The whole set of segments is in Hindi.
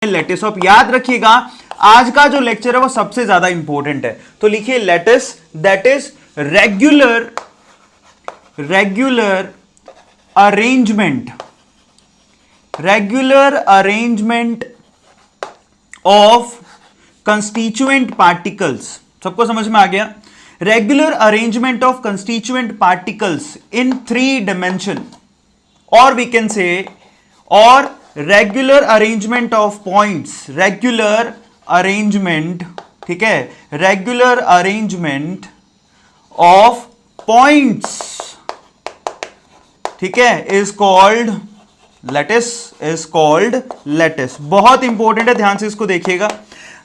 लेटिस। अब याद रखिएगा आज का जो लेक्चर है वो सबसे ज्यादा इंपॉर्टेंट है, तो लिखिए lattice that is regular arrangement of constituent particles. सबको समझ में आ गया? Regular arrangement of constituent particles in 3 dimension, और वी कैन से और regular arrangement of points, regular arrangement, ठीक है, रेगुलर अरेंजमेंट ऑफ पॉइंट्स, ठीक है, इज कॉल्ड लेटिस। बहुत इंपॉर्टेंट है, ध्यान से इसको देखिएगा।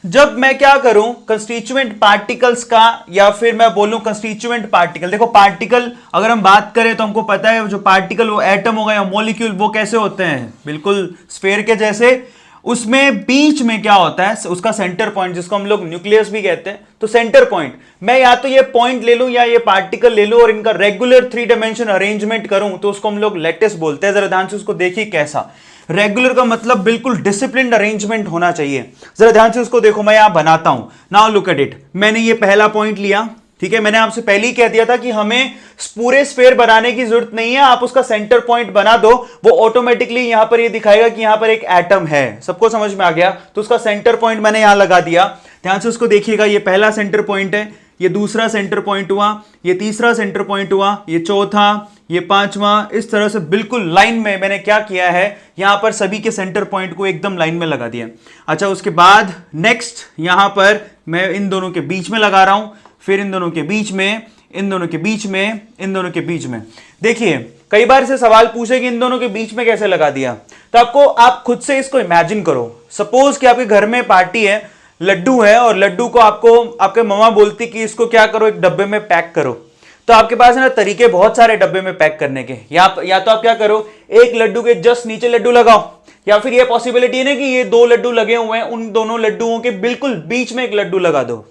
जब मैं क्या करूं कंस्टिट्यूएंट पार्टिकल्स का, या फिर मैं बोलूं कंस्टिट्यूएंट पार्टिकल, देखो पार्टिकल अगर हम बात करें तो हमको पता है जो पार्टिकल वो एटम होगा या मॉलिक्यूल, वो कैसे होते हैं, बिल्कुल स्फेयर के जैसे। उसमें बीच में क्या होता है, उसका सेंटर पॉइंट, जिसको हम लोग न्यूक्लियस भी कहते हैं। तो सेंटर पॉइंट, मैं या तो ये पॉइंट ले लूं या ये पार्टिकल ले लूं और इनका रेगुलर 3 dimension अरेंजमेंट करूं, तो उसको हम लोग लेटिस बोलते हैं। जरा ध्यान से उसको देखिए कैसा। रेगुलर का मतलब बिल्कुल डिसिप्लिन्ड अरेंजमेंट होना चाहिए। जरा ध्यान से उसको देखो, मैं यहां बनाता हूं। Now look at it. मैंने ये पहला पॉइंट लिया, ठीक है। मैंने आपसे पहले ही कह दिया था कि हमें पूरे स्फेयर बनाने की जरूरत नहीं है, आप उसका सेंटर पॉइंट बना दो, वो ऑटोमेटिकली यहां पर ये दिखाएगा कि यहां पर एक एटम है। सबको समझ में आ गया? तो उसका सेंटर पॉइंट मैंने यहां लगा दिया। ध्यान से उसको देखिएगा, ये पहला सेंटर पॉइंट है, ये दूसरा सेंटर पॉइंट हुआ, ये तीसरा सेंटर पॉइंट हुआ, ये चौथा, ये पांचवा। इस तरह से बिल्कुल लाइन में मैंने क्या किया है, यहां पर सभी के सेंटर पॉइंट को एकदम लाइन में लगा दिया। अच्छा, उसके बाद नेक्स्ट यहां पर मैं इन दोनों के बीच में लगा रहा हूं, फिर इन दोनों के बीच में, इन दोनों के बीच में, इन दोनों के बीच में। देखिए कई बार से सवाल पूछे कि इन दोनों के बीच में कैसे लगा दिया, तो आप खुद से इसको इमेजिन करो। सपोज कि आपके घर में पार्टी है, लड्डू है, और लड्डू को आपको आपके मम्मा बोलती कि इसको क्या करो, एक डब्बे में पैक करो। तो आपके पास है ना तरीके बहुत सारे डब्बे में पैक करने के। या तो आप क्या करो, एक लड्डू के जस्ट नीचे लड्डू लगाओ, या फिर ये पॉसिबिलिटी है ना कि ये 2 लड्डू लगे हुए हैं, उन दोनों लड्डुओं के बिल्कुल बीच में एक लड्डू लगा दो।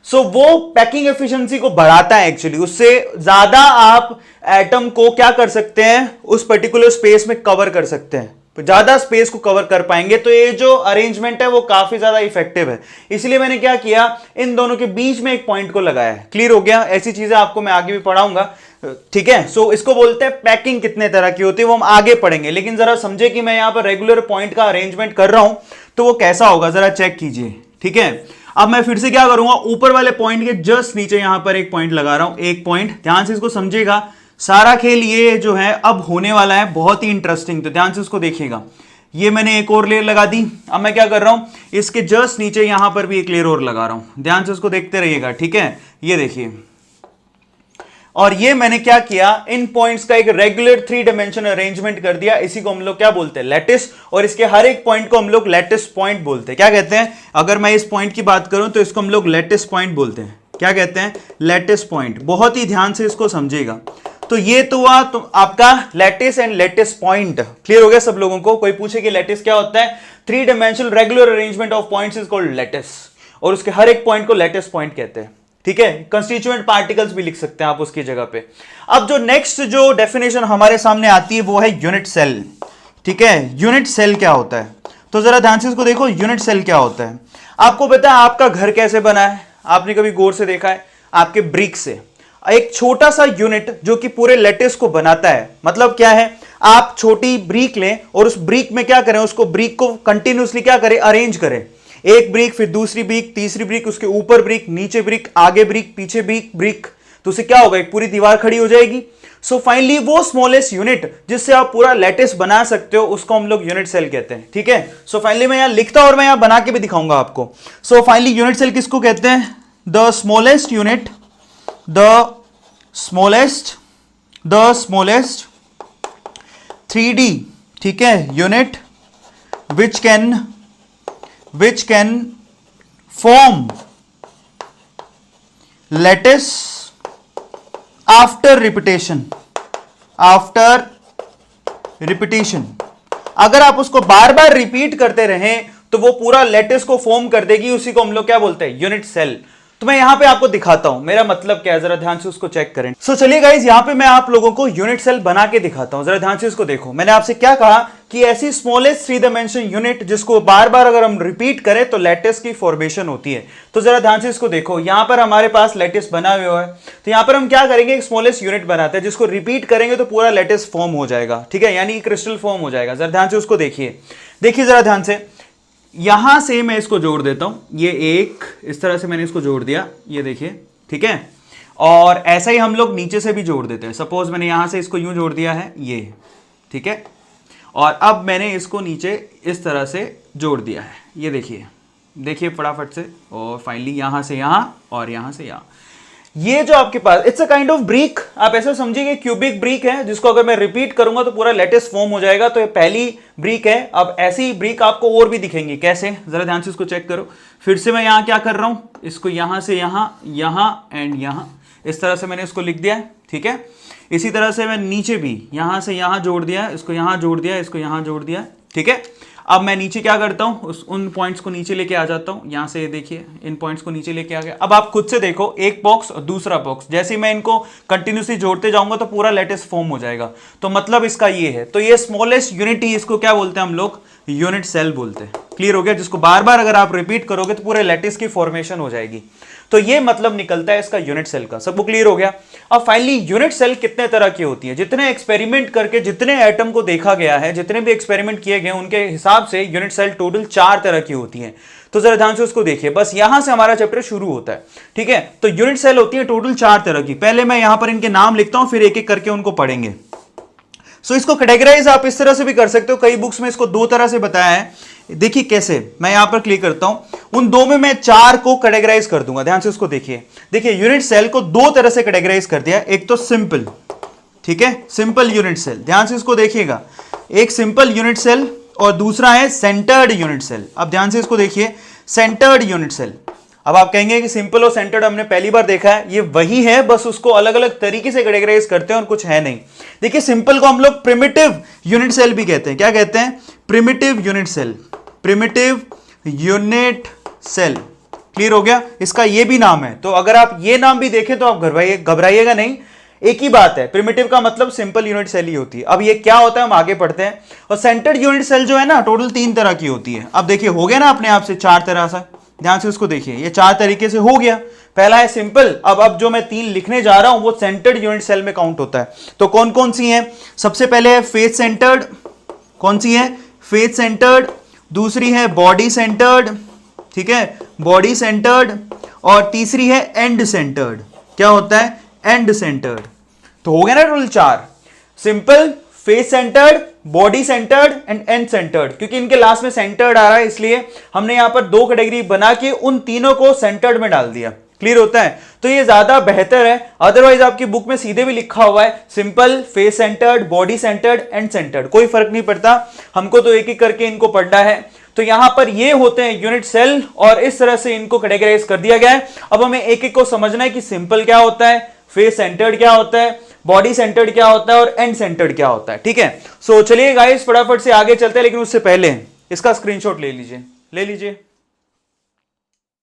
सो वो पैकिंग एफिशिएंसी को बढ़ाता है एक्चुअली। उससे ज्यादा आप एटम को क्या कर सकते हैं, उस पर्टिकुलर स्पेस में कवर कर सकते हैं, ज्यादा स्पेस को कवर कर पाएंगे। तो ये जो अरेंजमेंट है वो काफी ज्यादा इफेक्टिव है। इसलिए मैंने क्या किया, इन दोनों के बीच में एक पॉइंट को लगाया है। क्लियर हो गया? ऐसी चीजें आपको मैं आगे भी पढ़ाऊंगा, ठीक है। सो इसको बोलते हैं पैकिंग कितने तरह की होती है, वो हम आगे पढ़ेंगे। लेकिन जरा समझे कि मैं यहां पर रेगुलर पॉइंट का अरेंजमेंट कर रहा हूं तो वो कैसा होगा, जरा चेक कीजिए, ठीक है। अब मैं फिर से क्या करूंगा, ऊपर वाले पॉइंट के जस्ट नीचे यहां पर एक पॉइंट लगा रहा हूं, एक पॉइंट। ध्यान से इसको समझिएगा, सारा खेल ये जो है अब होने वाला है बहुत ही इंटरेस्टिंग। तो ध्यान से इसको देखिएगा, ये मैंने एक और लेयर लगा दी। अब मैं क्या कर रहा हूं, इसके जस्ट नीचे यहां पर भी एक लेयर और लगा रहा हूं। ध्यान से इसको देखते रहिएगा, ठीक है। ये देखिए, और ये मैंने क्या किया, इन पॉइंट्स का एक रेगुलर 3 dimension अरेंजमेंट कर दिया। इसी को हम लोग क्या बोलते हैं, लेटिस। और इसके हर एक पॉइंट को हम लोग लेटिस पॉइंट बोलते हैं। क्या कहते हैं, अगर मैं इस पॉइंट की बात करूं तो इसको हम लोग लेटिस पॉइंट बोलते हैं। क्या कहते हैं, लेटिस पॉइंट। बहुत ही ध्यान से इसको समझिएगा। तो ये तो हुआ तो आपका lattice and lattice point. Clear हो गया सब लोगों को? कोई पूछे कि लेटिस क्या होता है, 3 dimensional regular arrangement of points is called lattice, और उसके हर एक पॉइंट को लेटिस पॉइंट कहते हैं, ठीक है। कंस्टिट्यूएंट पार्टिकल्स भी लिख सकते हैं आप उसकी जगह पे। अब जो नेक्स्ट जो डेफिनेशन हमारे सामने आती है वो है यूनिट सेल, ठीक है। यूनिट सेल क्या होता है, तो जरा ध्यान से इसको देखो, यूनिट सेल क्या होता है। आपको पता है आपका घर कैसे बना है, आपने कभी गौर से देखा है, आपके ब्रिक से। एक छोटा सा यूनिट जो कि पूरे लेटिस को बनाता है, मतलब क्या है, आप छोटी ब्रिक लें और उस ब्रिक में क्या करें, उसको ब्रिक को कंटिन्यूसली क्या करें, अरेंज करें। एक ब्रिक, फिर दूसरी ब्रिक, तीसरी ब्रिक, उसके ऊपर ब्रिक, नीचे ब्रिक, आगे ब्रिक, पीछे ब्रिक, तो उससे क्या होगा, एक पूरी दीवार खड़ी हो जाएगी। सो फाइनली वो स्मॉलेस्ट यूनिट जिससे आप पूरा लेटिस बना सकते हो उसको हम लोग यूनिट सेल कहते हैं, ठीक है। सो फाइनली मैं यहां लिखता और मैं यहां बना के भी दिखाऊंगा आपको। सो फाइनली यूनिट सेल किसको कहते हैं, the smallest unit, the smallest 3D, ठीक है, unit which can form lattice after repetition। अगर आप उसको बार बार रिपीट करते रहें तो वो पूरा लेटिस को फॉर्म कर देगी। उसी को हम लोग क्या बोलते हैं, यूनिट सेल। तो मैं यहां पे आपको दिखाता हूं मेरा मतलब क्या है, जरा ध्यान से उसको चेक करें। सो चलिए गाइस, यहां पे मैं आप लोगों को यूनिट सेल बना के दिखाता हूं, जरा ध्यान से इसको देखो। मैंने आपसे क्या कहा कि ऐसी स्मॉलेस्ट 3 डायमेंशन यूनिट जिसको बार बार अगर हम रिपीट करें तो लैटिस की फॉर्मेशन होती है। तो जरा ध्यान से इसको देखो, यहां पर हमारे पास लैटिस बना हुआ है, तो यहां पर हम क्या करेंगे, एक स्मॉलेस्ट यूनिट बनाते हैं जिसको रिपीट करेंगे तो पूरा लैटिस फॉर्म हो जाएगा, ठीक है, यानी क्रिस्टल फॉर्म हो जाएगा। जरा ध्यान से उसको देखिए, देखिए जरा ध्यान से, यहां से मैं इसको जोड़ देता हूं, ये एक इस तरह से मैंने इसको जोड़ दिया, ये देखिए, ठीक है। और ऐसा ही हम लोग नीचे से भी जोड़ देते हैं। सपोज मैंने यहां से इसको यूं जोड़ दिया है, ये, ठीक है, और अब मैंने इसको नीचे इस तरह से जोड़ दिया है, ये देखिए, देखिए फटाफट से, और फाइनली यहां से यहां और यहां से यहां। ये जो आपके पास it's a kind of brick, आप ऐसे समझिए क्यूबिक ब्रिक है जिसको अगर मैं रिपीट करूंगा तो पूरा लैटिस फॉर्म हो जाएगा। तो ये पहली ब्रिक है। अब ऐसी ब्रिक आपको और भी दिखेंगी, कैसे, जरा ध्यान से इसको चेक करो। फिर से मैं यहां क्या कर रहा हूं, इसको यहां से यहां, यहां एंड यहां, इस तरह से मैंने इसको लिख दिया, ठीक है। इसी तरह से मैं नीचे भी यहां से यहां जोड़ दिया, इसको यहां जोड़ दिया, इसको यहां जोड़ दिया, ठीक है। अब मैं नीचे क्या करता हूं, उन पॉइंट्स को नीचे लेके आ जाता हूं, यहां से देखिए इन पॉइंट्स को नीचे लेके आ गया। अब आप खुद से देखो, एक बॉक्स और दूसरा बॉक्स, जैसे ही मैं इनको कंटिन्यूसली जोड़ते जाऊंगा तो पूरा लैटिस फॉर्म हो जाएगा। तो मतलब इसका ये है, तो ये स्मॉलेस्ट यूनिट ही, इसको क्या बोलते हैं हम लोग, यूनिट सेल बोलते हैं। क्लियर हो गया, जिसको बार बार अगर आप रिपीट करोगे तो पूरे लैटिस की फॉर्मेशन हो जाएगी। तो ये मतलब निकलता है इसका यूनिट सेल का। सबको क्लियर हो गया। अब फाइनली यूनिट सेल कितने तरह की होती है, जितने एक्सपेरिमेंट करके जितने एटम को देखा गया है, जितने भी एक्सपेरिमेंट किए गए उनके हिसाब से यूनिट सेल टोटल 4 तरह की होती हैं। तो जरा ध्यान से उसको देखिए, बस यहां से हमारा चैप्टर शुरू होता है, ठीक है। तो यूनिट सेल होती है टोटल 4 तरह की। पहले मैं यहां पर इनके नाम लिखता हूं, फिर एक एक करके उनको पढ़ेंगे। सो इसको कैटेगराइज आप इस तरह से भी कर सकते हो, कई बुक्स में इसको 2 तरह से बताया है। देखिए कैसे, मैं यहां पर क्लिक करता हूं, उन 2 में मैं 4 को कैटेगराइज कर दूंगा। ध्यान से उसको देखिए, देखिए यूनिट सेल को 2 तरह से कैटेगराइज कर दिया। एक तो सिंपल, ठीक है, सिंपल यूनिट सेल, ध्यान से इसको देखिएगा, एक सिंपल यूनिट सेल और दूसरा है सेंटर्ड यूनिट सेल। अब ध्यान से इसको देखिए, सेंटर्ड यूनिट सेल। अब आप कहेंगे कि सिंपल और सेंटर्ड हमने पहली बार देखा है, ये वही है, बस उसको अलग अलग तरीके से कैटेगराइज करते हैं और कुछ है नहीं। देखिए सिंपल को हम लोग प्रिमिटिव यूनिट सेल भी कहते हैं। क्या कहते हैं, primitive unit cell, primitive unit cell. Clear हो गया, इसका ये भी नाम है। तो अगर आप ये नाम भी देखें तो आप घबराइएगा नहीं, एक ही बात है, प्रिमिटिव का मतलब सिंपल यूनिट सेल ही होती है। अब ये क्या होता है हम आगे पढ़ते हैं। और सेंटर्ड यूनिट सेल जो है ना, टोटल 3 तरह की होती है। अब देखिए हो गया ना अपने आप से 4 तरह से, ध्यान से उसको देखिए, ये 4 तरीके से हो गया। पहला है सिंपल, अब जो मैं 3 लिखने जा रहा हूं वो सेंटर्ड यूनिट सेल में काउंट होता है। तो कौन कौन सी है, सबसे पहले है फेस सेंटर्ड, कौन सी है, फेस सेंटर्ड। दूसरी है बॉडी सेंटर्ड, ठीक है, बॉडी सेंटर्ड। और तीसरी है एंड सेंटर्ड। क्या होता है, एंड सेंटर्ड। तो हो गया ना total 4, simple, face centred, body centred and and centred. क्योंकि इनके लास्ट में सेंटर्ड आ रहा है इसलिए हमने यहां पर 2 कैटेगरी बना के उन तीनों को सेंटर्ड में डाल दिया। क्लियर होता है, तो ये ज्यादा बेहतर है। अदरवाइज आपकी बुक में सीधे भी लिखा हुआ है simple, face centred, body centred, and centred, कोई फर्क नहीं पड़ता, हमको तो एक एक करके इनको पढ़ना है। तो यहां पर ये होते हैं यूनिट सेल और इस तरह से इनको कैटेगराइज कर दिया गया है। अब हमें एक एक को समझना है कि सिंपल क्या होता है, फेस सेंटर्ड क्या होता है, बॉडी सेंटर्ड क्या होता है और एंड सेंटर्ड क्या होता है, ठीक है। सो चलिए गाइस फटाफट से आगे चलते हैं, लेकिन उससे पहले इसका स्क्रीनशॉट ले लीजिए।